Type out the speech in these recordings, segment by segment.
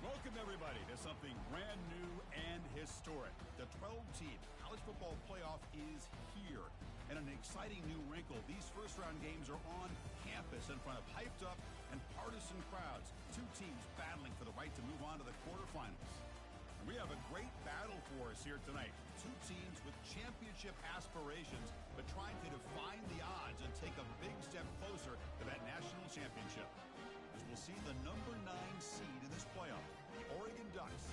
Welcome, everybody, to something brand new and historic. The 12-team college football playoff is here. And an exciting new wrinkle, these first-round games are on campus in front of hyped-up and partisan crowds. Two teams battling for the right to move on to the quarterfinals. And we have a great battle for us here tonight. Two teams with championship aspirations, but trying to define the odds and take a big step closer to that national championship. As we'll see the number 9 seed in this playoff, the Oregon Ducks,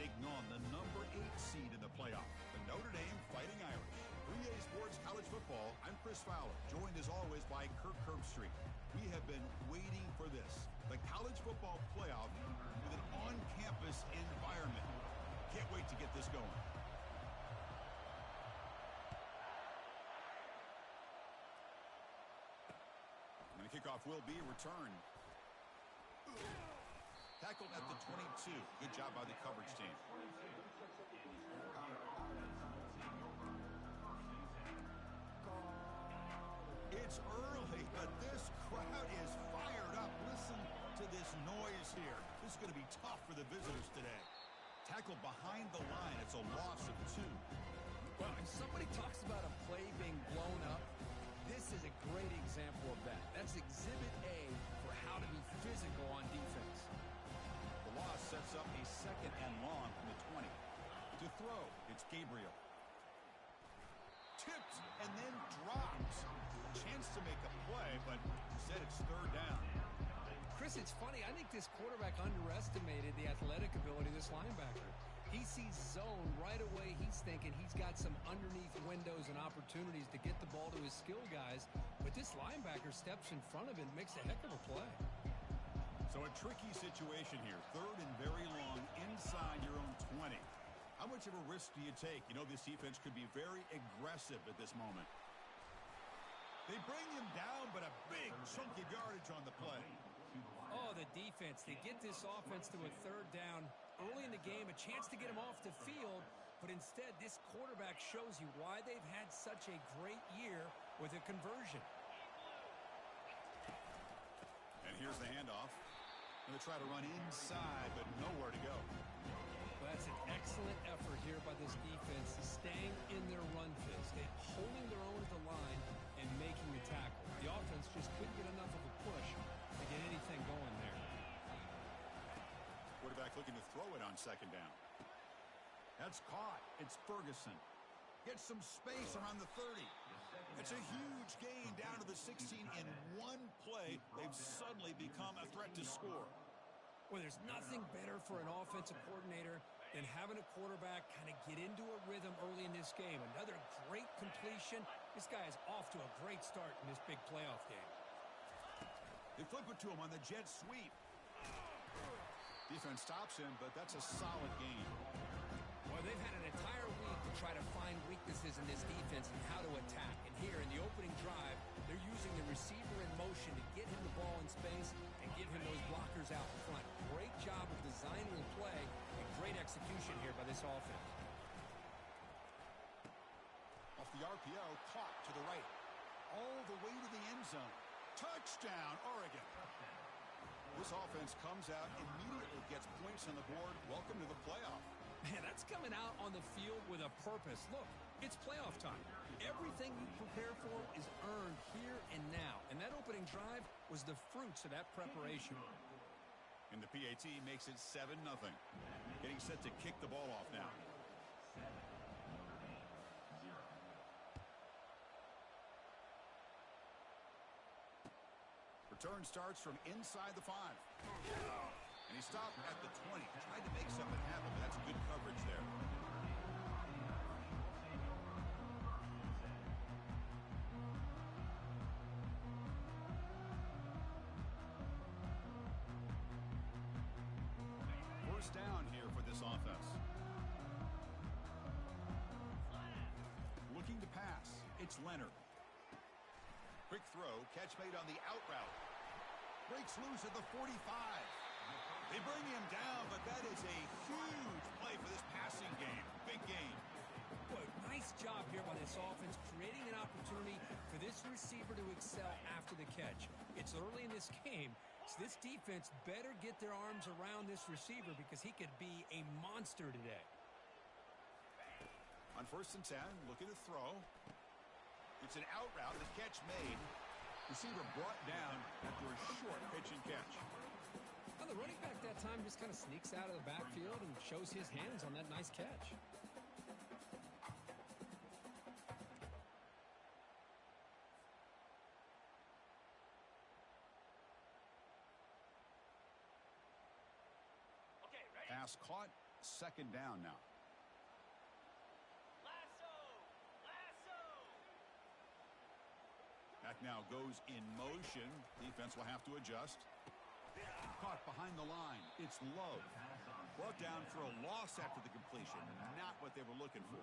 taking on the number 8 seed in the playoff, the Notre Dame Fighting Irish. 3A Sports College Football, I'm Chris Fowler, joined as always by Kirk Herbstreit. We have been waiting for this, the college football playoff with an on-campus environment. Can't wait to get this going. And the kickoff will be returned. Tackled at the 22. Good job by the coverage team. It's early, but this crowd is fired up. Listen to this noise here. This is going to be tough for the visitors today. Tackled behind the line. It's a loss of 2. Well, if somebody talks about a play being blown up, this is a great example of that. That's Exhibit A for how to be physical on defense. The loss sets up a 2nd and long from the 20. To throw, it's Gabriel. Tipped and then dropped. Chance to make a play, but instead it's 3rd down. Chris, it's funny. I think this quarterback underestimated the athletic ability of this linebacker. He sees zone right away. He's thinking he's got some underneath windows and opportunities to get the ball to his skill guys. But this linebacker steps in front of it and makes a heck of a play. So a tricky situation here. 3rd and very long inside your own 20. How much of a risk do you take? You know this defense could be very aggressive at this moment. They bring him down, but a big chunk of yardage on the play. Oh, the defense. They get this offense to a 3rd down early in the game, a chance to get him off the field, but instead this quarterback shows you why they've had such a great year with a conversion. And here's the handoff. Going to try to run inside, but nowhere to go. Well, that's an excellent effort here by this defense, staying in their run fist, holding their own at the line and making the tackle. The offense just couldn't get enough of a push to get anything going there. Quarterback looking to throw it on 2nd down. That's caught. It's Ferguson. Gets some space around the 30. It's a huge gain down to the 16 in one play. They've suddenly become a threat to score. Well, there's nothing better for an offensive coordinator than having a quarterback kind of get into a rhythm early in this game. Another great completion. This guy is off to a great start in this big playoff game. They flip it to him on the jet sweep. Defense stops him, but that's a solid gain. Well, they've had an entire week to try to find weaknesses in this defense and how to attack. And here in the opening drive, they're using the receiver in motion to get him the ball in space and give him those blockers out in front. Great job of designing the play and great execution here by this offense. Off the RPO, caught to the right. All the way to the end zone. Touchdown, Oregon. This offense comes out, immediately gets points on the board. Welcome to the playoff. Man, that's coming out on the field with a purpose. Look, it's playoff time. Everything you prepare for is earned here and now. And that opening drive was the fruits of that preparation. And the PAT makes it 7-0. Getting set to kick the ball off now. Return starts from inside the 5. And he stopped at the 20. Tried to make something happen, but that's good coverage there. First down here for this offense. Looking to pass. It's Leonard. Quick throw. Catch made on the out route. Breaks loose at the 45. They bring him down, but that is a huge play for this passing game. Big game. Boy, nice job here by this offense, creating an opportunity for this receiver to excel after the catch. It's early in this game, coach, this defense better get their arms around this receiver because he could be a monster today. On 1st and 10, looking to throw. It's an out route. The catch made. Receiver brought down after a short pitch and catch. Well, the running back that time just kind of sneaks out of the backfield and shows his hands on that nice catch. Pass caught. 2nd down now. Back now goes in motion. Defense will have to adjust. Caught behind the line. It's low. Brought down for a loss after the completion. Not what they were looking for.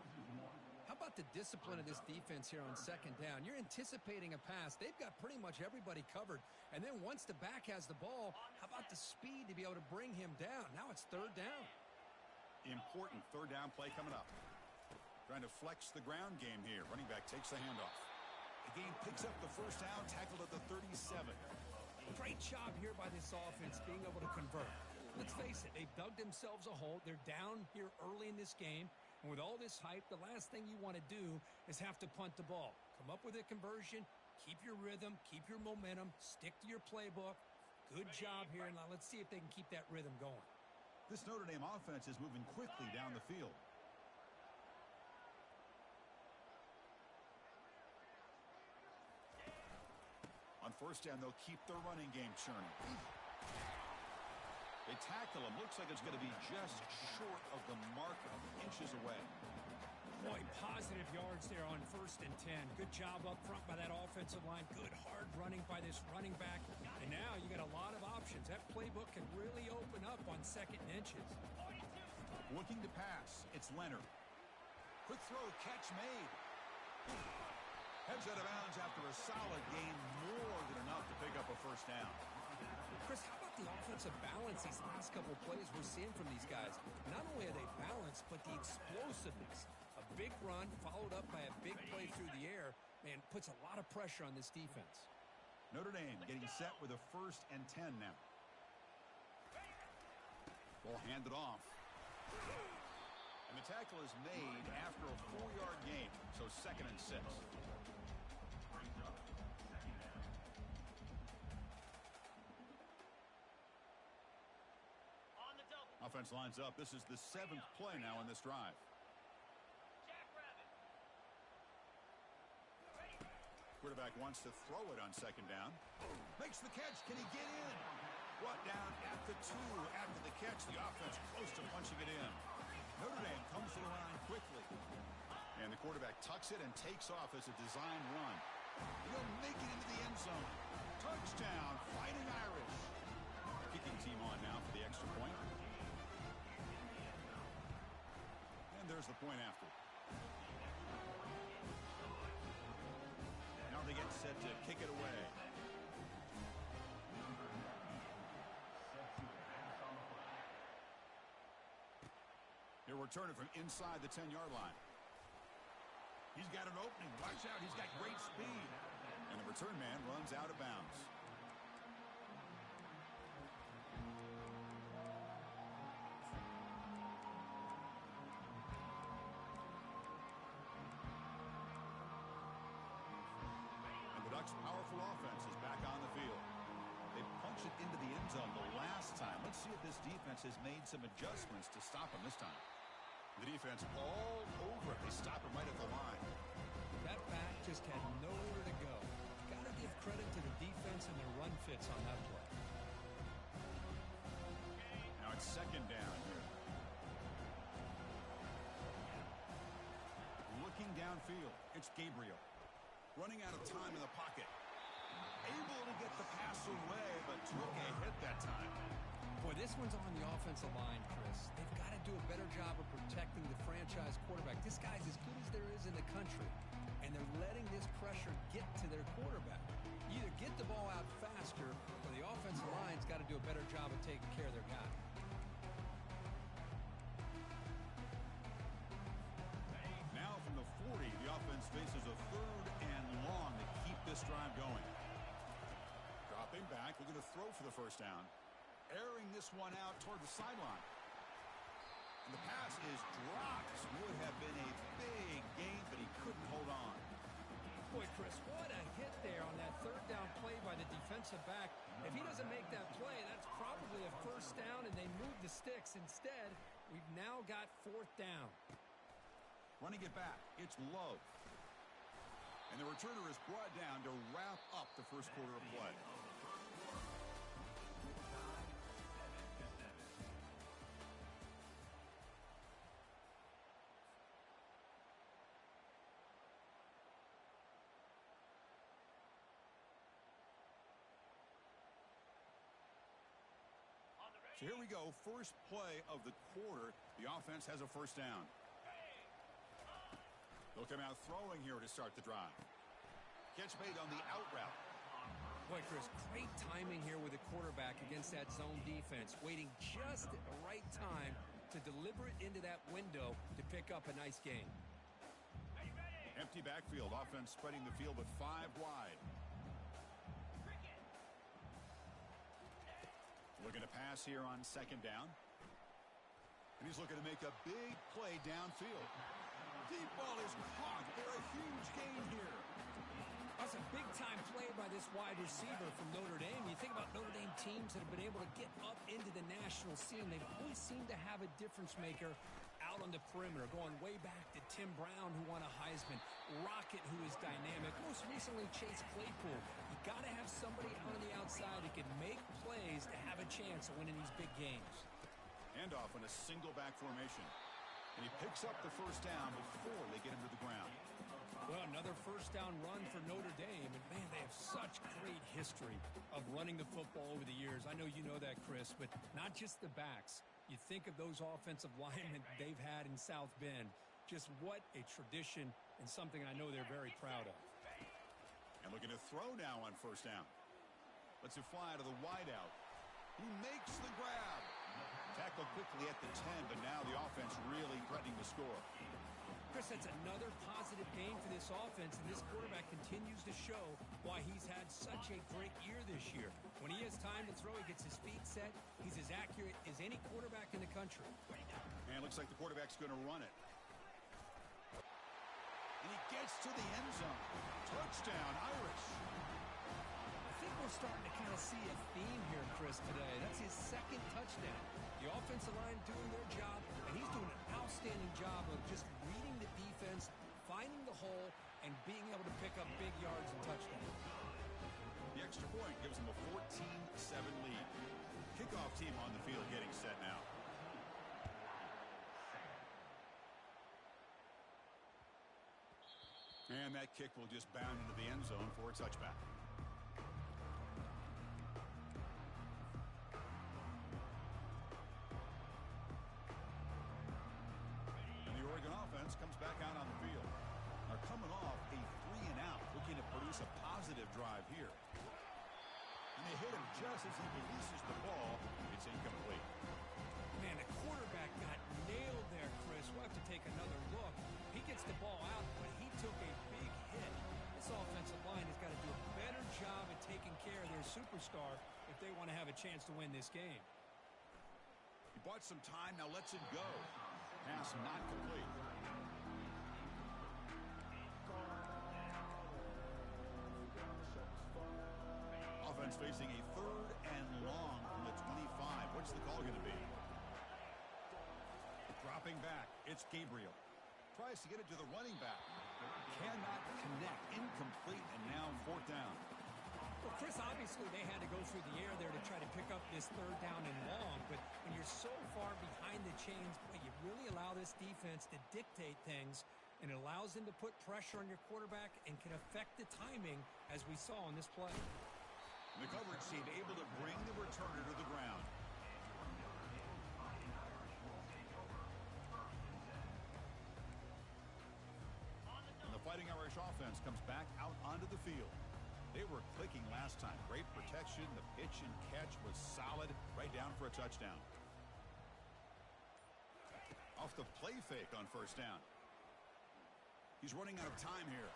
How about the discipline of this defense here on 2nd down? You're anticipating a pass. They've got pretty much everybody covered. And then once the back has the ball, how about the speed to be able to bring him down? Now it's 3rd down. Important 3rd down play coming up. Trying to flex the ground game here. Running back takes the handoff. The game picks up the 1st down, tackled at the 37. Great job here by this offense being able to convert. Let's face it, they've dug themselves a hole. They're down here early in this game. And with all this hype, the last thing you want to do is have to punt the ball. Come up with a conversion, keep your rhythm, keep your momentum, stick to your playbook. Good job here. Now let's see if they can keep that rhythm going. This Notre Dame offense is moving quickly down the field. On 1st down, they'll keep their running game churning. They tackle him. Looks like it's going to be just short of the marker, inches away. Boy, positive yards there on 1st and 10. Good job up front by that offensive line. Good hard running by this running back. And now you got a lot of options. That playbook can really open up on 2nd and inches. Looking to pass. It's Leonard. Quick throw, catch made. Heads out of bounds after a solid gain, more than enough to pick up a 1st down. Chris, how about the offensive balance these last couple of plays we're seeing from these guys? Not only are they balanced, but the explosiveness. A big run followed up by a big play through the air, man, puts a lot of pressure on this defense. Notre Dame getting set with a 1st and 10 now. Ball handed off. And the tackle is made after a 4-yard gain, so 2nd and 6. Offense lines up. This is the 7th play now in this drive. Quarterback wants to throw it on 2nd down. Makes the catch. Can he get in? Brought down at the 2 after the catch. The offense close to punching it in. Notre Dame comes to the line quickly. And the quarterback tucks it and takes off as a design run. He'll make it into the end zone. Touchdown, Fighting Irish. Kicking team on now for the extra point. And there's the point after. Now they get set to kick it away. He'll return it from inside the 10-yard line. He's got an opening. Watch out. He's got great speed. And the return man runs out of bounds. And the Ducks' powerful offense is back on the field. They punched it into the end zone the last time. Let's see if this defense has made some adjustments to stop him this time. The defense all over it. They stop him right at the line. That back just had nowhere to go. Got to give credit to the defense and their run fits on that play. Now it's 2nd down here. Looking downfield. It's Gabriel. Running out of time in the pocket. Able to get the pass away, but took a hit that time. Boy, this one's on the offensive line, Chris. They've got to do a better job of protecting the franchise quarterback. This guy's as good as there is in the country, and they're letting this pressure get to their quarterback. Either get the ball out faster, or the offensive line's got to do a better job of taking care of their guy. Now from the 40, the offense faces a 3rd and long to keep this drive going. Dropping back, looking to throw throw for the first down. Airing this one out toward the sideline. And the pass is dropped. Would have been a big gain, but he couldn't hold on. Boy, Chris, what a hit there on that third down play by the defensive back. If he doesn't make that play, that's probably a first down, and they move the sticks. Instead, we've now got fourth down. Running it back, it's Love. And the returner is brought down to wrap up the first quarter of play. So here we go, first play of the quarter. The offense has a first down. They'll come out throwing here to start the drive. Catch made on the out route. Boy, Chris, great timing here with the quarterback against that zone defense, waiting just at the right time to deliver it into that window to pick up a nice gain. Empty backfield, offense spreading the field with 5 wide. Looking to pass here on second down. And he's looking to make a big play downfield. Deep ball is caught for a huge gain here. That's a big-time play by this wide receiver from Notre Dame. You think about Notre Dame teams that have been able to get up into the national scene. They always seem to have a difference maker out on the perimeter, going way back to Tim Brown, who won a Heisman, Rocket, who is dynamic, most recently Chase Claypool. You got to have somebody out on the outside that can make plays to have a chance of winning these big games. Handoff in a single back formation. And he picks up the first down before they get him to the ground. Well, another first down run for Notre Dame. And, man, they have such great history of running the football over the years. I know you know that, Chris, but not just the backs. You think of those offensive linemen they've had in South Bend. Just what a tradition and something I know they're very proud of. And looking to throw now on first down. Lets it fly to the wideout. He makes the grab. Tackled quickly at the 10, but now the offense really threatening to score. Chris, that's another positive gain for this offense, and this quarterback continues to show why he's had such a great year this year. When he has time to throw, he gets his feet set. He's as accurate as any quarterback in the country. And it looks like the quarterback's going to run it. And he gets to the end zone. Touchdown, Irish. I think we're starting to kind of see a theme here, Chris, today. That's his second touchdown. The offensive line doing their job, and he's doing an outstanding job of just reading the defense, finding the hole, and being able to pick up big yards and touchdowns. The extra point gives them a 14-7 lead. Kickoff team on the field getting set now. And that kick will just bound into the end zone for a touchback. And the Oregon offense comes back out on the field. They're coming off a 3-and-out, looking to produce a positive drive here. And they hit him just as he releases the ball. It's incomplete. Man, the quarterback got nailed there, Chris. We'll have to take another look. He gets the ball out, but he took a big hit. This offensive line has got to do a better job at taking care of their superstar if they want to have a chance to win this game. He bought some time, now lets it go. Pass not complete. Offense facing a 3rd and long from the 25. What's the call going to be? Dropping back, it's Gabriel. Tries to get it to the running back. Cannot connect. Incomplete, and now 4th down. Well, Chris, obviously they had to go through the air there to try to pick up this 3rd down and long, but when you're so far behind the chains, boy, you really allow this defense to dictate things, and it allows them to put pressure on your quarterback and can affect the timing, as we saw on this play. The coverage team able to bring the returner to the ground. And the Fighting Irish offense comes back out onto the field. They were clicking last time. Great protection. The pitch and catch was solid. Right down for a touchdown. Off the play fake on first down. He's running out of time here.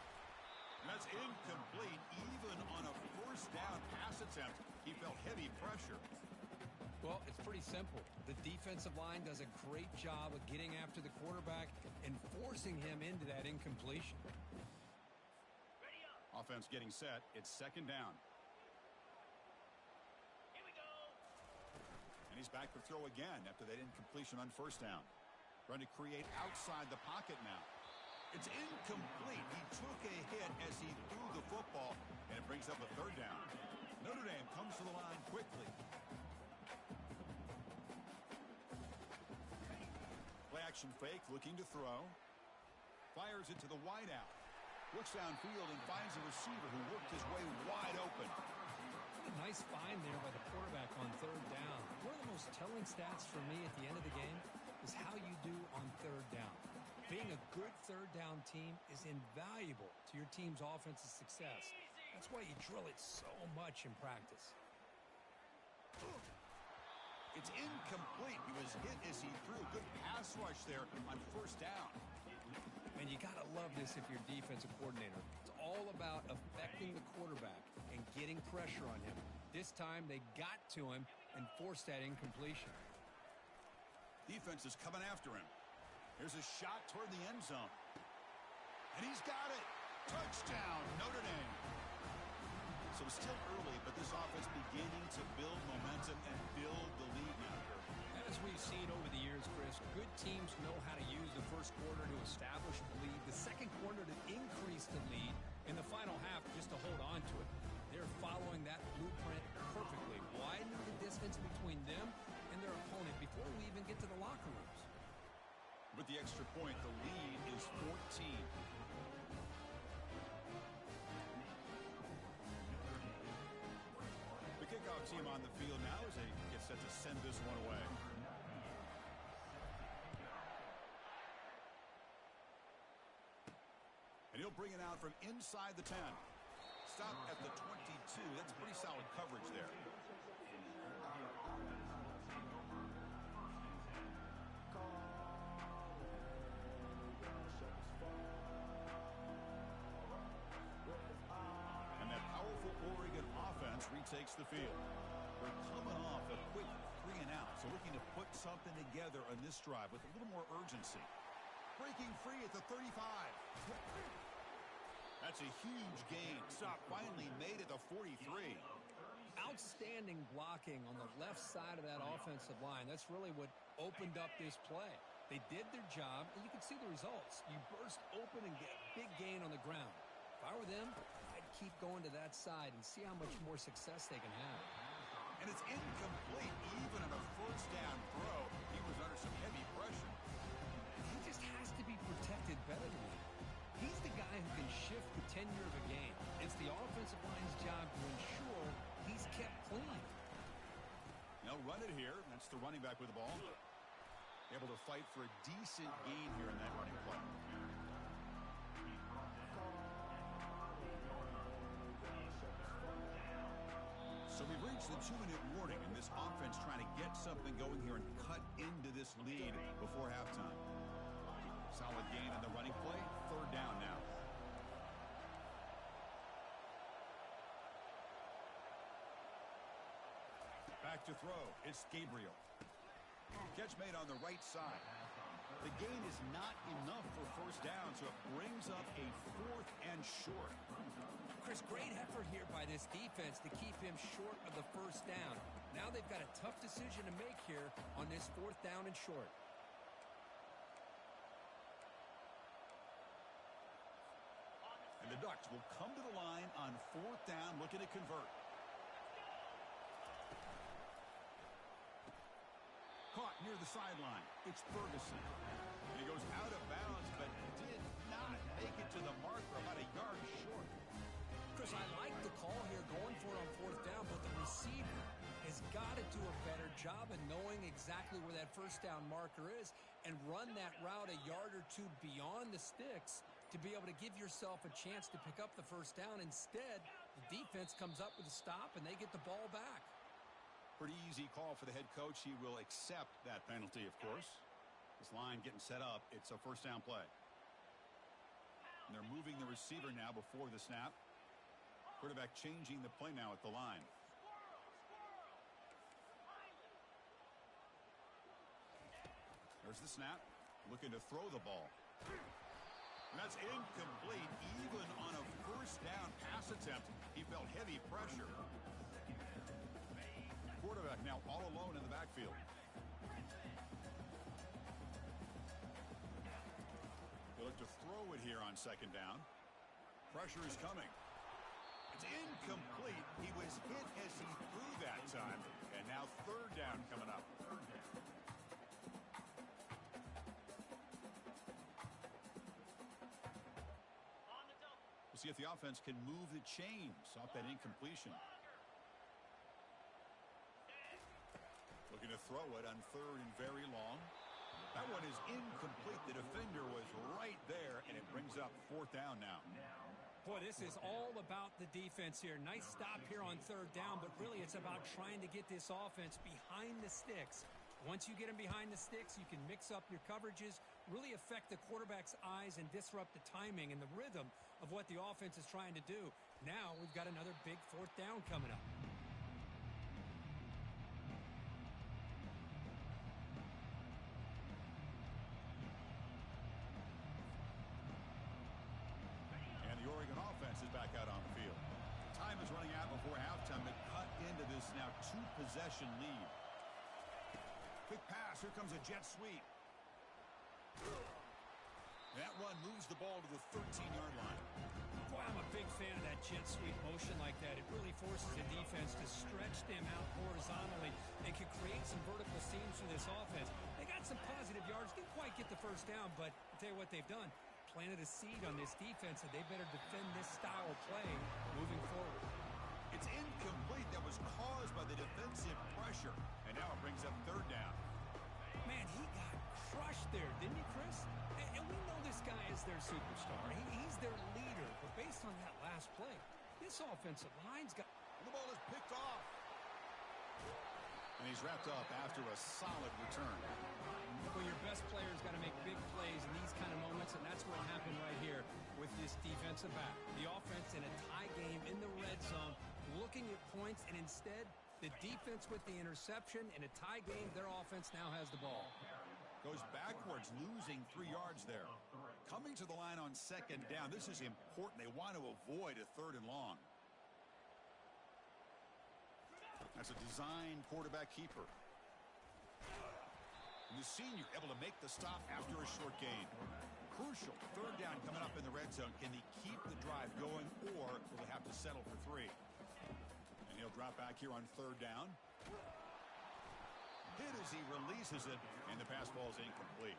And that's incomplete, even on a first down pass attempt. He felt heavy pressure. Well, it's pretty simple. The defensive line does a great job of getting after the quarterback and forcing him into that incompletion. Offense getting set. It's second down. Here we go. And he's back to throw again after that incompletion on first down. Trying to create outside the pocket now. It's incomplete. He took a hit as he threw the football, and it brings up a third down. Notre Dame comes to the line quickly. Play action fake, looking to throw. Fires it to the wideout. Looks downfield and finds a receiver who worked his way wide open. A nice find there by the quarterback on third down. One of the most telling stats for me at the end of the game is how you do on third down. Being a good third down team is invaluable to your team's offensive success. That's why you drill it so much in practice. It's incomplete. He was hit as he threw. Good pass rush there on first down. And you got to love this if you're defensive coordinator. It's all about affecting the quarterback and getting pressure on him. This time they got to him and forced that incompletion. Defense is coming after him. Here's a shot toward the end zone. And he's got it. Touchdown, Notre Dame. So it's still early, but this offense beginning to build momentum and build the lead now here. As we've seen over the years, Chris, good teams know how to use the first quarter to establish the lead, the second quarter to increase the lead, in the final half just to hold on to it. They're following that blueprint perfectly, widening the distance between them and their opponent before we even get to the locker rooms. With the extra point, the lead is 14. The kickoff team on the field now as they get set to send this one away. And he'll bring it out from inside the 10. Stop at the 22. That's pretty solid coverage there. And that powerful Oregon offense retakes the field. We're coming off a quick 3 and out, so looking to put something together on this drive with a little more urgency. Breaking free at the 35. That's a huge gain. Stop finally made at the 43. Outstanding blocking on the left side of that offensive line. That's really what opened up this play. They did their job, and you can see the results. You burst open and get a big gain on the ground. If I were them, I'd keep going to that side and see how much more success they can have. And it's incomplete. Even on a first down throw, he was under some heavy pressure. He just has to be protected better than that. He's the guy who can shift the tenure of a game. It's the offensive line's job to ensure he's kept clean. They'll run it here. That's the running back with the ball. Able to fight for a decent gain here in that running play. So we've reached the 2-minute warning, and this offense trying to get something going here and cut into this lead before halftime. Solid gain on the running play. Third down now. Back to throw. It's Gabriel. Catch made on the right side. The gain is not enough for first down, so it brings up a 4th and short. Chris, great effort here by this defense to keep him short of the first down. Now they've got a tough decision to make here on this 4th down and short. And the Ducks will come to the line on 4th down, looking to convert. Caught near the sideline. It's Ferguson. And he goes out of bounds, but did not make it to the marker, about a yard short. Chris, I like the call here going for it on 4th down, but the receiver has got to do a better job of knowing exactly where that first down marker is and run that route a yard or two beyond the sticks to be able to give yourself a chance to pick up the first down. Instead, the defense comes up with a stop, and they get the ball back. Pretty easy call for the head coach. He will accept that penalty, of course. This line getting set up. It's a first down play. And they're moving the receiver now before the snap. Quarterback changing the play now at the line. There's the snap. Looking to throw the ball. And that's incomplete. Even on a first down pass attempt, he felt heavy pressure. Quarterback now all alone in the backfield. They look to throw it here on second down. Pressure is coming. It's incomplete. He was hit as he threw that time. And now third down coming up. We'll see if the offense can move the chains off that incompletion. Looking to throw it on third and very long. That one is incomplete. The defender was right there, and it brings up fourth down now. Boy, this is all about the defense here. Nice stop here on third down, but really it's about trying to get this offense behind the sticks. Once you get them behind the sticks, you can mix up your coverages, really affect the quarterback's eyes, and disrupt the timing and the rhythm of what the offense is trying to do. Now we've got another big fourth down coming up. And the Oregon offense is back out on the field. Time is running out before halftime to cut into this now two-possession lead. Quick pass. Here comes a jet sweep. That run moves the ball to the 13-yard line. Boy, I'm a big fan of that jet sweep motion like that. It really forces the defense to stretch them out horizontally and can create some vertical seams for this offense. They got some positive yards. Didn't quite get the first down, but I'll tell you what they've done. Planted a seed on this defense, and they better defend this style of play moving forward. It's incomplete. That was caused by the defensive pressure. And now it brings up third down. Man, he got crushed there, didn't he, Chris? And we know this guy is their superstar. He's their leader. But based on that last play, this offensive line's got... The ball is picked off. And he's wrapped up after a solid return. Well, your best player's got to make big plays in these kind of moments, and that's what happened right here with this defensive back. The offense in a tie game in the red zone, looking at points, and instead, the defense with the interception. In a tie game, their offense now has the ball. Goes backwards, losing 3 yards there. Coming to the line on second down. This is important. They want to avoid a third and long. That's a design quarterback keeper. And the senior able to make the stop after a short gain. Crucial. Third down coming up in the red zone. Can he keep the drive going, or will they have to settle for 3? And he'll drop back here on third down. Hit as he releases it, and the pass ball is incomplete.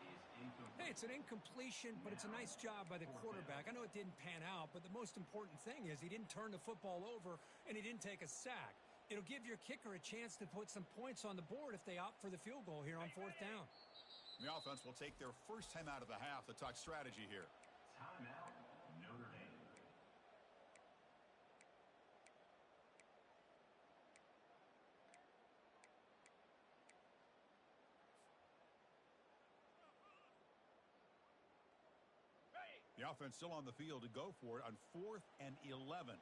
Hey, it's an incompletion, but it's a nice job by the quarterback. I know it didn't pan out, but the most important thing is he didn't turn the football over, and he didn't take a sack. It'll give your kicker a chance to put some points on the board if they opt for the field goal here on fourth down. The offense will take their first time out of the half to talk strategy here. Timeout, Notre Dame. The offense still on the field to go for it on 4th and 11.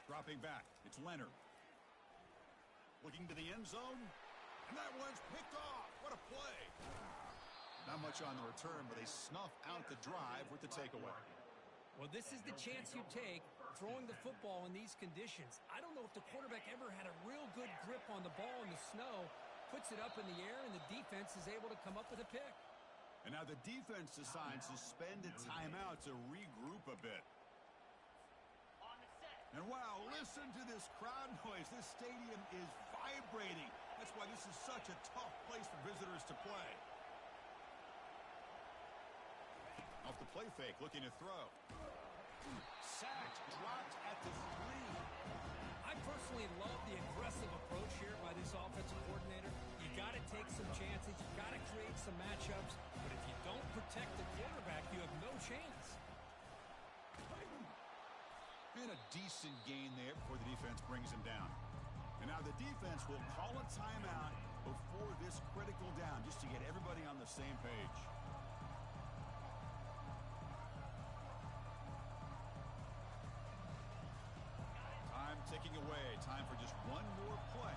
Dropping back. It's Leonard. Looking to the end zone. And that one's picked off. What a play. Not much on the return, but they snuff out the drive with the takeaway. Well, this is the chance you take throwing the football in these conditions. I don't know if the quarterback ever had a real good grip on the ball in the snow, puts it up in the air, and the defense is able to come up with a pick. And now the defense decides to spend a timeout to regroup a bit. And wow, listen to this crowd noise. This stadium is vibrating. That's why this is such a tough place for visitors to play. Off the play fake, looking to throw. Sacked, dropped at the 3. I personally love the aggressive approach here by this offensive coordinator. You got to take some chances. You got to create some matchups. But if you don't protect the quarterback, you have no chance. And a decent gain there before the defense brings him down. And now the defense will call a timeout before this critical down just to get everybody on the same page. Time ticking away. Time for just one more play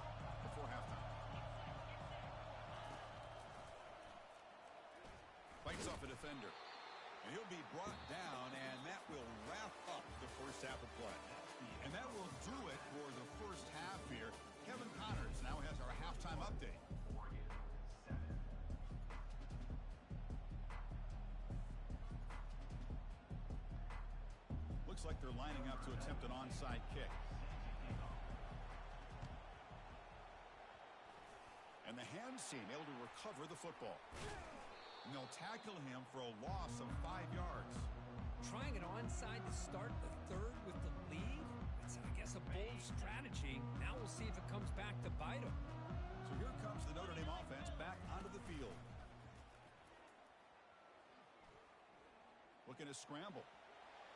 before halftime. defender. And he'll be brought down, and that will wrap up the first half of play. And that will do it for the first half here. Kevin Connors now has our halftime update. Looks like they're lining up to attempt an onside kick. And the hands team able to recover the football. And they'll tackle him for a loss of 5 yards. Trying it onside to start the third with the lead? It's, I guess, a bold strategy. Now we'll see if it comes back to bite him. So here comes the Notre Dame offense back onto the field. Looking to scramble.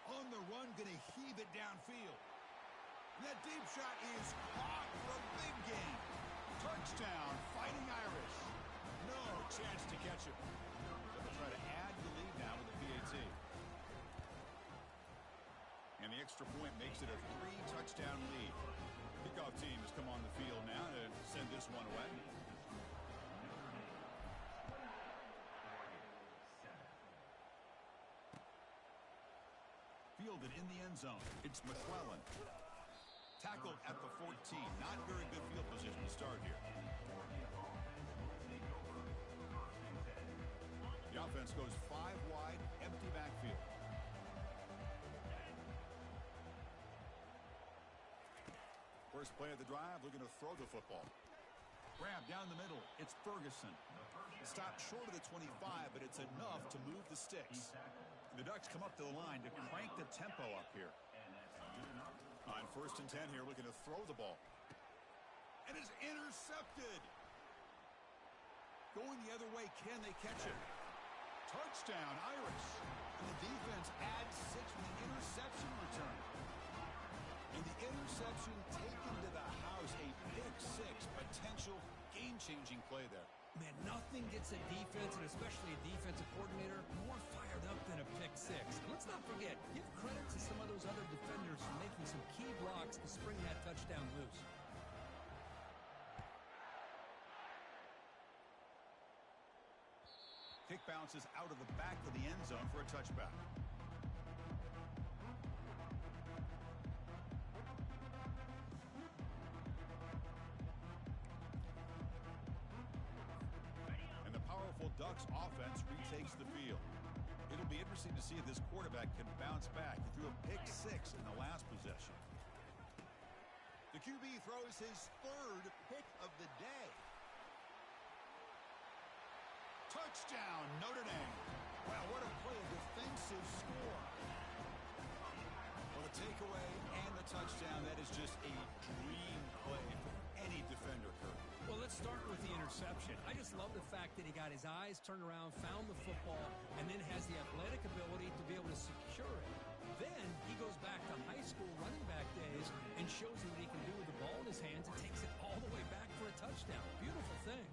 On the run, going to heave it downfield. And that deep shot is caught for a big gain. Touchdown, Fighting Irish. No chance to catch it. They'll try to add the lead now with the PAT. And the extra point makes it a 3-touchdown lead. Kickoff team has come on the field now to send this one away. Fielded in the end zone. It's McClellan. Tackled at the 14. Not very good field position to start here. The offense goes 5 wide, empty backfield. First play of the drive, looking to throw the football. Grab down the middle. It's Ferguson. Stopped short of the 25, but it's enough to move the sticks. The Ducks come up to the line to crank the tempo up here. On 1st and 10 here, looking to throw the ball. And it's intercepted. Going the other way, can they catch it? Touchdown, Irish. And the defense adds 6 with the interception return. And the interception taken to the house, a pick-6, potential game-changing play there. Man, nothing gets a defense, and especially a defensive coordinator, more fired up than a pick-6. And let's not forget, give credit to some of those other defenders for making some key blocks to spring that touchdown loose. Kick bounces out of the back of the end zone for a touchback. Ducks offense retakes the field. It'll be interesting to see if this quarterback can bounce back. He threw a pick-6 in the last possession. The QB throws his 3rd pick of the day. Touchdown, Notre Dame. Wow, what a play, a defensive score. Well, the takeaway and the touchdown, that is just a dream play for any defender, Kirk. Well, let's start with the interception. I just love the fact that he got his eyes turned around, found the football, and then has the athletic ability to be able to secure it. Then he goes back to high school running back days and shows you what he can do with the ball in his hands and takes it all the way back for a touchdown. Beautiful thing.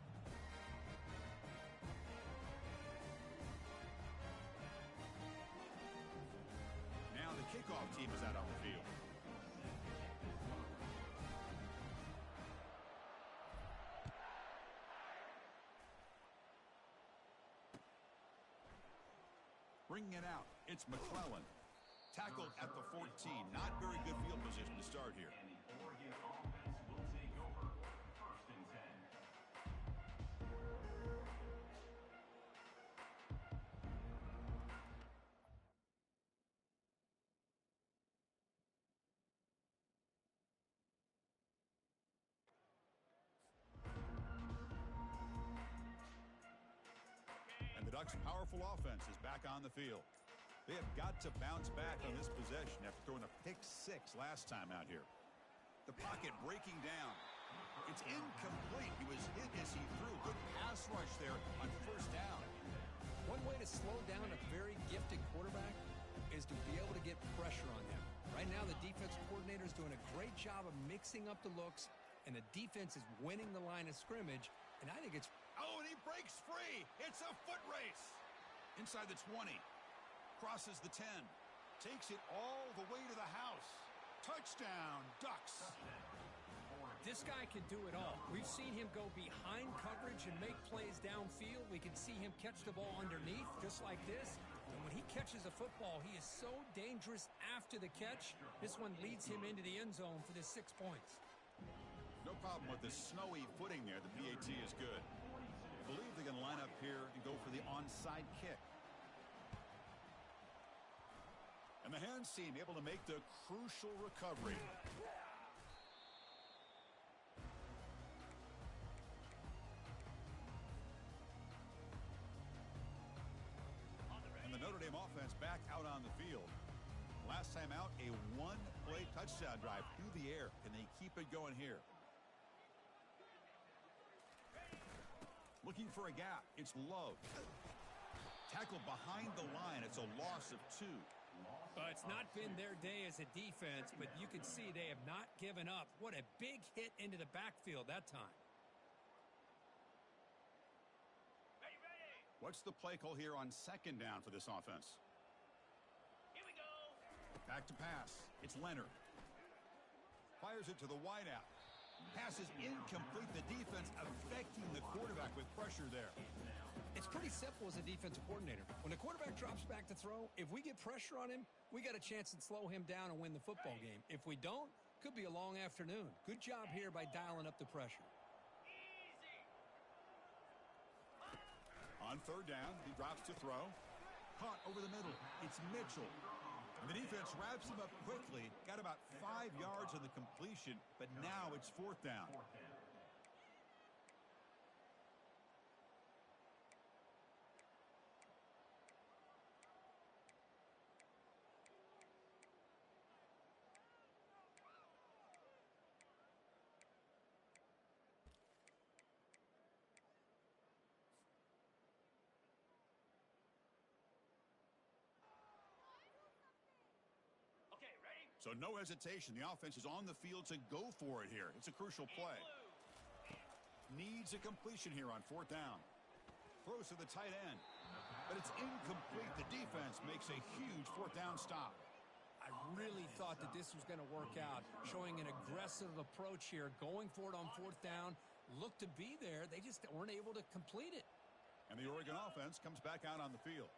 Now the kickoff team is out on the field. Bringing it out, it's McClellan. Tackled at the 14. Not very good field position to start here. And the Oregon offense will take over 1st and 10. And the Ducks' powerful offense is back on the field. They have got to bounce back on this possession after throwing a pick-6 last time out here. The pocket breaking down. It's incomplete. He was hit as he threw. Good pass rush there on 1st down. One way to slow down a very gifted quarterback is to be able to get pressure on him. Right now, the defensive coordinator is doing a great job of mixing up the looks, and the defense is winning the line of scrimmage, and I think it's... Oh, and he breaks free. It's a foot race. Inside the 20. Crosses the 10. Takes it all the way to the house. Touchdown, Ducks. This guy can do it all. We've seen him go behind coverage and make plays downfield. We can see him catch the ball underneath, just like this. And when he catches a football, he is so dangerous after the catch. This one leads him into the end zone for the 6 points. No problem with the snowy footing there. The PAT is good. I believe they're going to line up here and go for the onside kick. And the hands team able to make the crucial recovery. And the Notre Dame offense back out on the field. Last time out, a one-play touchdown drive through the air. Can they keep it going here? Looking for a gap. It's Love. Tackle behind the line. It's a loss of 2. It's not been their day as a defense, but you can see they have not given up. What a big hit into the backfield that time. What's the play call here on second down for this offense? Here we go. Back to pass. It's Leonard. Fires it to the wideout. Pass is incomplete. The defense affecting the quarterback with pressure there. It's pretty simple as a defensive coordinator. When the quarterback drops back to throw, if we get pressure on him, we got a chance to slow him down and win the football game. If we don't, could be a long afternoon. Good job here by dialing up the pressure. On third down, he drops to throw. Caught over the middle. It's Mitchell. And the defense wraps him up quickly. Got about 5 yards on the completion, but now it's fourth down. So no hesitation. The offense is on the field to go for it here. It's a crucial play. Needs a completion here on fourth down. Throws to the tight end. But it's incomplete. The defense makes a huge fourth down stop. I really thought that this was going to work out, showing an aggressive approach here, going for it on fourth down. Looked to be there. They just weren't able to complete it. And the Oregon offense comes back out on the field.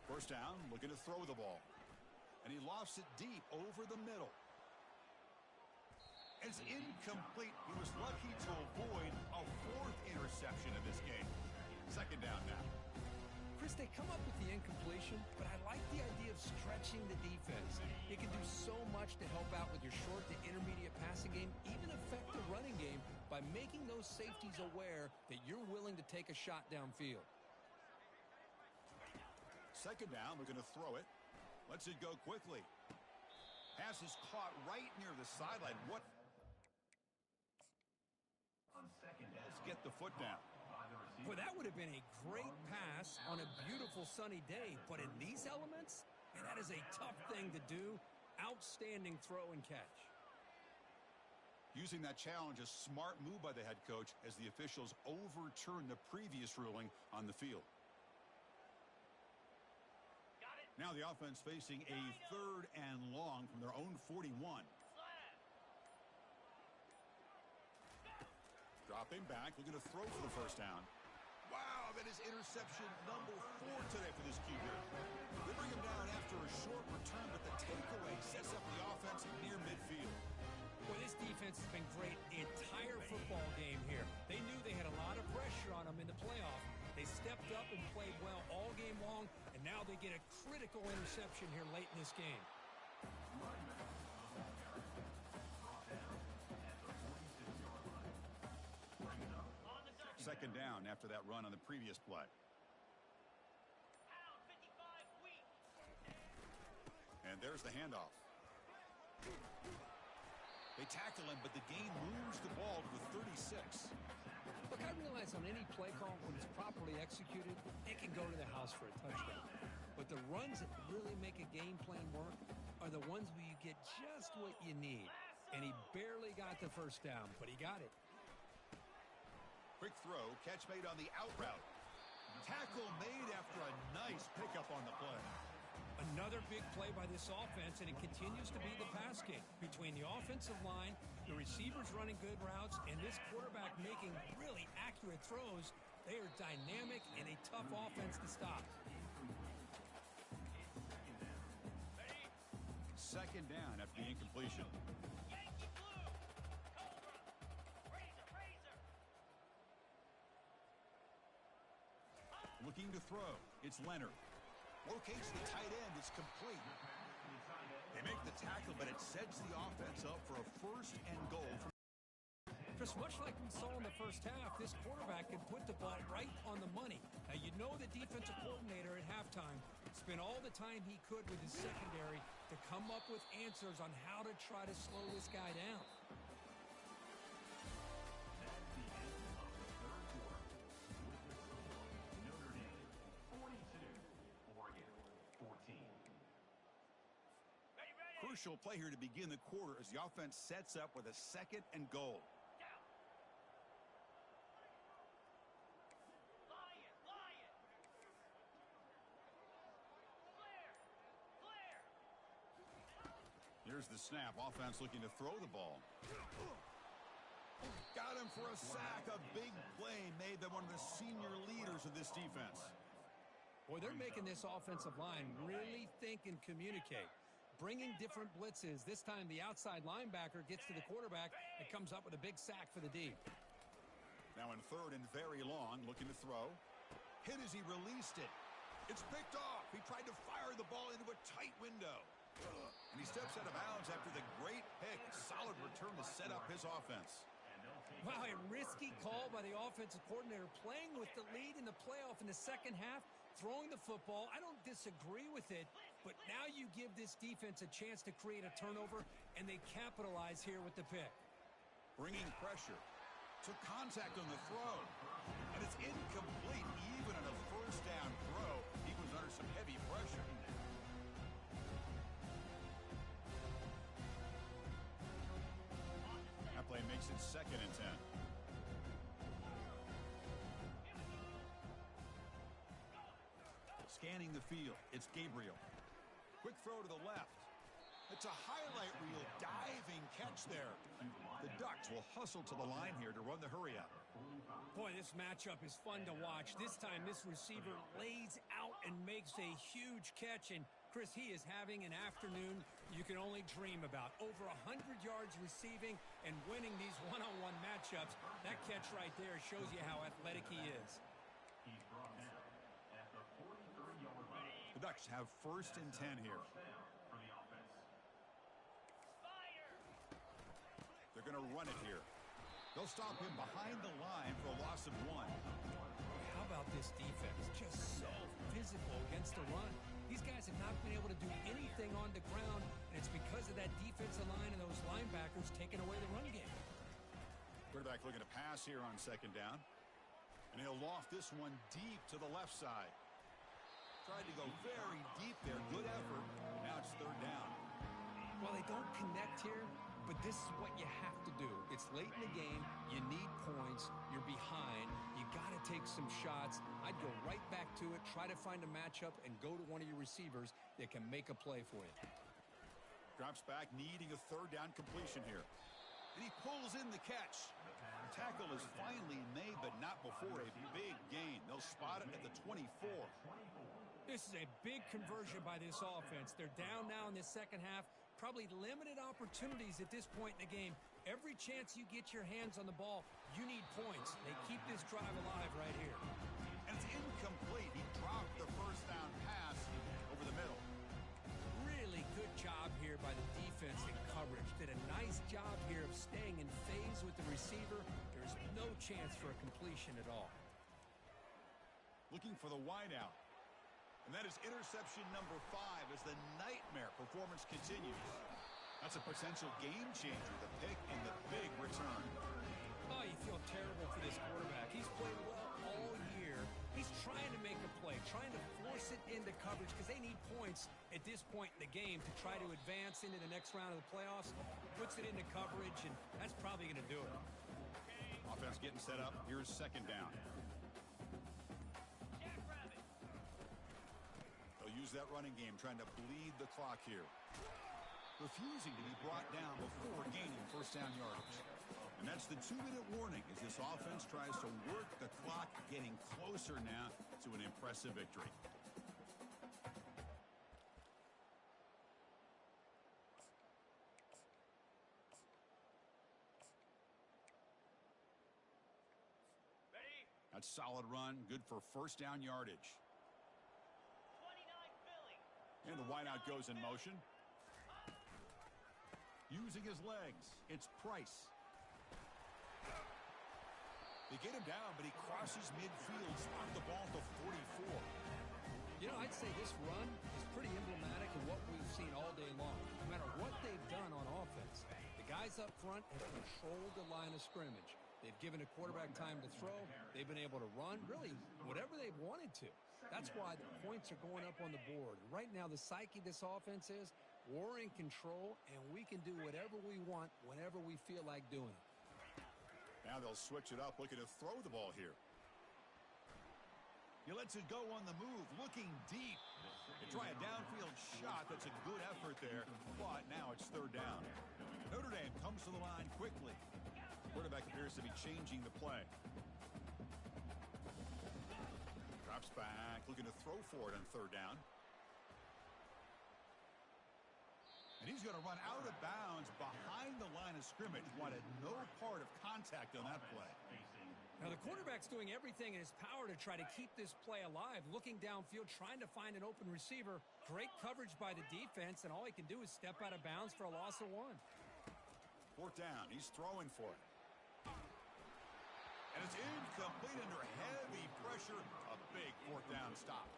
First down, looking to throw the ball. And he lofts it deep over the middle. It's incomplete. He was lucky to avoid a fourth interception in this game. Second down now. Chris, they come up with the incompletion, but I like the idea of stretching the defense. It can do so much to help out with your short to intermediate passing game, even affect the running game by making those safeties aware that you're willing to take a shot downfield. Second down, looking to throw it. Lets it go quickly. Pass is caught right near the sideline. What? On second down. Let's get the foot down. Well, that would have been a great pass on a beautiful sunny day, but in these elements, man, that is a tough thing to do. Outstanding throw and catch. Using that challenge, a smart move by the head coach as the officials overturn the previous ruling on the field. Now the offense facing a third and long from their own 41. Dropping back, looking to throw for the first down. Wow, that is interception number 4 today for this QB. They bring him down after a short return, but the takeaway sets up the offense near midfield. Well, this defense has been great the entire football game here. They knew they had a lot of pressure on them in the playoff. They stepped up and played well all game long, and now they get a critical interception here late in this game. Second down after that run on the previous play. And there's the handoff. They tackle him, but the game moves the ball to the 36. Look, I realize on any play call, when it's properly executed, it can go to the house for a touchdown. But the runs that really make a game plan work are the ones where you get just what you need. And he barely got the first down, but he got it. Quick throw, catch made on the out route. Tackle made after a nice pickup on the play. Another big play by this offense, and it continues to be the pass game between the offensive line, the receivers running good routes, and this quarterback making really accurate throws They are dynamic and a tough offense to stop. Second down after the incompletion. Looking to throw. It's Leonard. Locates the tight end. It's complete. They make the tackle, but it sets the offense up for a first and goal. Just much like we saw in the first half, this quarterback can put the ball right on the money. Now, you know the defensive coordinator at halftime spent all the time he could with his secondary to come up with answers on how to try to slow this guy down. That's the end of the third quarter. With the score, Notre Dame 42, Oregon 14. Crucial play here to begin the quarter as the offense sets up with a second and goal. Here's the snap. Offense looking to throw the ball. Got him for a sack. A big play made by one of the senior leaders of this defense. Boy, they're making this offensive line really think and communicate. Bringing different blitzes. This time the outside linebacker gets to the quarterback and comes up with a big sack for the D. Now in third and very long, looking to throw. Hit as he released it. It's picked off. He tried to fire the ball into a tight window. And he steps out of bounds after the great pick. Solid return to set up his offense. Wow, a risky call by the offensive coordinator, playing with the lead in the playoff in the second half, throwing the football. I don't disagree with it, but now you give this defense a chance to create a turnover, and they capitalize here with the pick. Bringing pressure. Took contact on the throw. And it's incomplete. Even on a first down throw, he was under some heavy pressure. That play makes it second and 10. Scanning the field, it's Gabriel. Quick throw to the left. It's a highlight reel diving catch there. The Ducks will hustle to the line here to run the hurry up. Boy, this matchup is fun to watch. This time, this receiver lays out and makes a huge catch. And, Chris, he is having an afternoon you can only dream about. Over 100 yards receiving and winning these one-on-one matchups. That catch right there shows you how athletic he is. He's brought down at the 43-yard line. The Ducks have first and 10 here. First down for the offense. They're going to run it here. They'll stop him behind the line for a loss of 1. How about this defense? Just so physical against the run. These guys have not been able to do anything on the ground, and it's because of that defensive line and those linebackers taking away the run game. Quarterback looking to pass here on second down. And he'll loft this one deep to the left side. Tried to go very deep there. Good effort. Now it's third down. Well, they don't connect here, but this is what you have to do. It's late in the game. You need points. You're behind. You got to take some shots. I'd go right back to it, try to find a matchup, and go to one of your receivers that can make a play for you. Drops back, needing a third down completion here. And he pulls in the catch. Tackle is finally made, but not before a big gain. They'll spot it at the 24. This is a big conversion by this offense. They're down now in the second half. Probably limited opportunities at this point in the game. Every chance you get your hands on the ball, you need points. They keep this drive alive right here. And it's incomplete. He dropped the first down pass over the middle. Really good job here by the defense in coverage. Did a nice job here of staying in phase with the receiver. There's no chance for a completion at all. Looking for the wideout. And that is interception number 5 as the nightmare performance continues. That's a potential game changer, the pick and the big return. Oh, you feel terrible for this quarterback. He's played well all year. He's trying to make a play, trying to force it into coverage because they need points at this point in the game to try to advance into the next round of the playoffs. Puts it into coverage, and that's probably going to do it. Offense getting set up. Here's second down. They'll use that running game, trying to bleed the clock here. Refusing to be brought down before gaining first down yardage. And that's the 2-minute warning as this offense tries to work the clock getting closer now to an impressive victory. That's solid run, good for first down yardage. And the wideout goes in motion. Using his legs, it's Price. They get him down, but he crosses midfield, spot the ball to 44. You know, I'd say this run is pretty emblematic of what we've seen all day long. No matter what they've done on offense, the guys up front have controlled the line of scrimmage. They've given a quarterback time to throw. They've been able to run, really, whatever they've wanted to. That's why the points are going up on the board. Right now, the psyche of this offense is we're in control, and we can do whatever we want whenever we feel like doing it. Now they'll switch it up, looking to throw the ball here. He lets it go on the move, looking deep. They try a downfield shot. That's a good effort there, but now it's third down. Notre Dame comes to the line quickly. Quarterback appears to be changing the play. Drops back, looking to throw for it on third down. And he's going to run out of bounds behind the line of scrimmage. Wanted no part of contact on that play. Now, the quarterback's doing everything in his power to try to keep this play alive, looking downfield, trying to find an open receiver. Great coverage by the defense, and all he can do is step out of bounds for a loss of 1. Fourth down, he's throwing for it. And it's incomplete under heavy pressure. A big fourth down stop.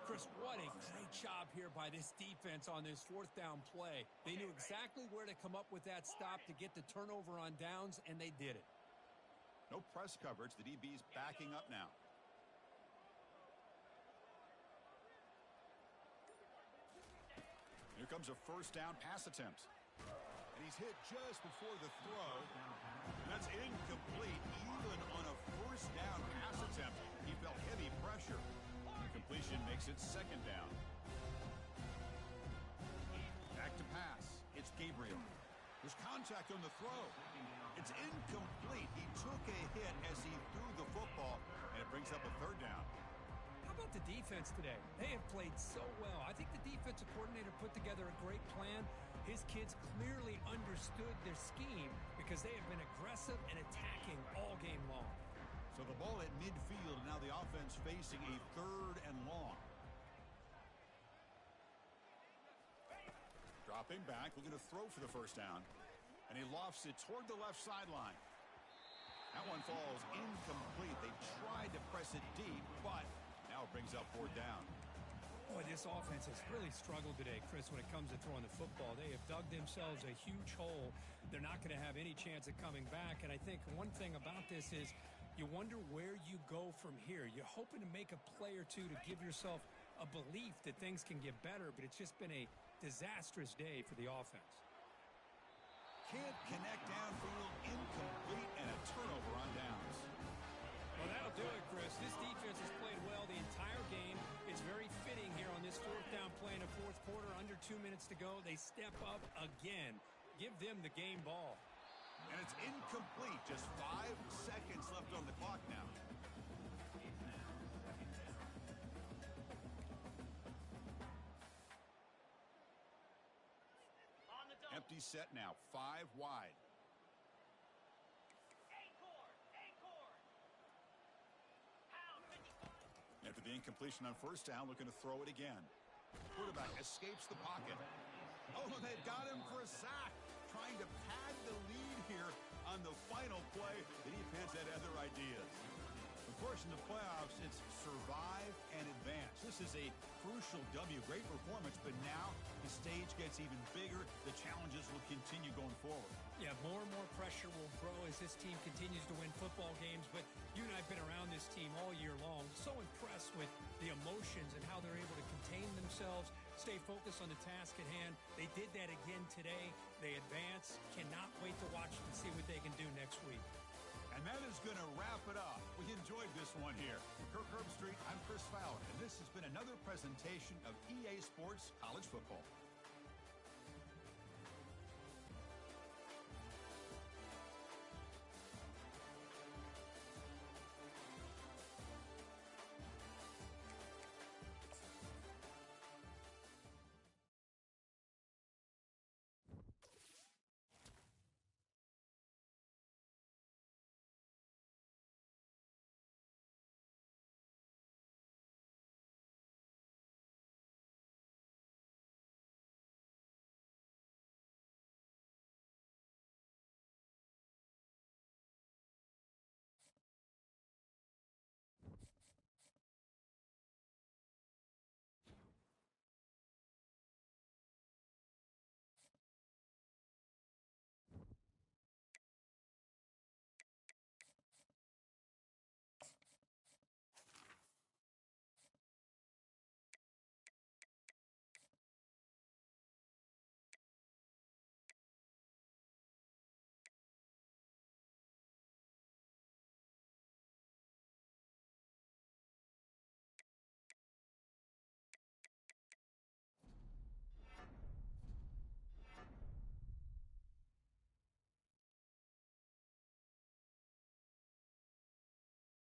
Chris, what a great job here by this defense on this fourth down play. They knew exactly where to come up with that stop to get the turnover on downs, and they did it. No press coverage. The DB's backing up now. Here comes a first down pass attempt. And he's hit just before the throw. And that's incomplete. Even on a first down pass attempt, he felt heavy pressure. Completion makes it second down. Back to pass. It's Gabriel. There's contact on the throw. It's incomplete. He took a hit as he threw the football, and it brings up a third down. How about the defense today? They have played so well. I think the defensive coordinator put together a great plan. His kids clearly understood their scheme because they have been aggressive and attacking all game long. So the ball at midfield, and now the offense facing a third and long. Dropping back, looking to throw for the first down. And he lofts it toward the left sideline. That one falls incomplete. They tried to press it deep, but now it brings up fourth down. Boy, this offense has really struggled today, Chris, when it comes to throwing the football. They have dug themselves a huge hole. They're not going to have any chance of coming back. And I think one thing about this is you wonder where you go from here. You're hoping to make a play or two to give yourself a belief that things can get better, but it's just been a disastrous day for the offense. Can't connect downfield, incomplete, and a turnover on downs. Well, that'll do it, Chris. This defense has played well the entire game. It's very fitting here on this fourth down play in the fourth quarter. Under 2 minutes to go. They step up again. Give them the game ball. And it's incomplete. Just 5 seconds left on the clock now. Empty set now. 5 wide. After the incompletion on first down, looking to throw it again. Quarterback escapes the pocket. Oh, they've got him for a sack. Trying to pad the lead here on the final play. The defense had other ideas. Of course, in the playoffs, it's survive and advance. This is a crucial W. Great performance, but now the stage gets even bigger. The challenges will continue going forward. Yeah, more and more pressure will grow as this team continues to win football games. But you and I have been around this team all year long. So impressed with the emotions and how they're able to contain themselves, stay focused on the task at hand. They did that again today. They advance. Cannot wait to watch and see what they can do next week. And that is going to wrap it up. We enjoyed this one here. Kirk Herbstreit, I'm Chris Fowler, and this has been another presentation of EA Sports College Football.